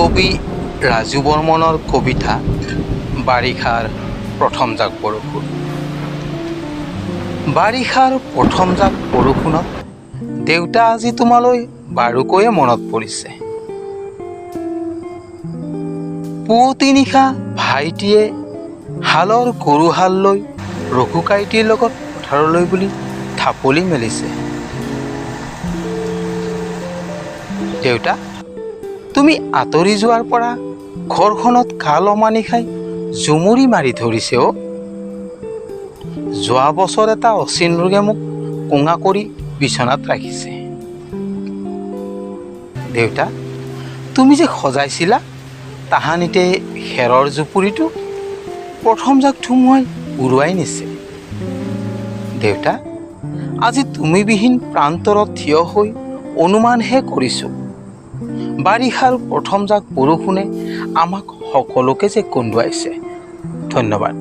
কবি ৰাজু বৰ্মনৰ কবিতা বাৰিষাৰ প্ৰথম জাক বৰষুণ। বাৰিষাৰ প্ৰথম জাক বৰষুণত দেউতা আজি তোমালৈ বাৰুকৈয়ে মনত পৰিছে। পুৱতি নিশা ভাইটিয়ে হালৰ গৰুহাল লৈ ৰঘু কাইটিৰ লগত পথাৰলৈ বুলি থাপলি মেলিছে। দেউতা, তুমি আঁতৰি যোৱাৰ পৰা ঘৰখনত কাল অমানি খাই জুমুৰি মাৰি ধৰিছে অ'। যোৱা বছৰ এটা অচিন ৰোগে মোক কোঙা কৰি বিচনাত ৰাখিছে। দেউতা, তুমি যে সজাইছিলা তাহানিতে খেৰৰ জুপুৰিটো প্ৰথম জাক ধুমুহাই উৰুৱাই নিছে। দেউতা, আজি তুমিবিহীন প্ৰান্তৰত থিয় হৈ অনুমানহে কৰিছোঁ বাৰিষাৰ প্ৰথম জাক বৰষুণে আমাক সকলোকে যে কন্দুৱাইছে। ধন্যবাদ।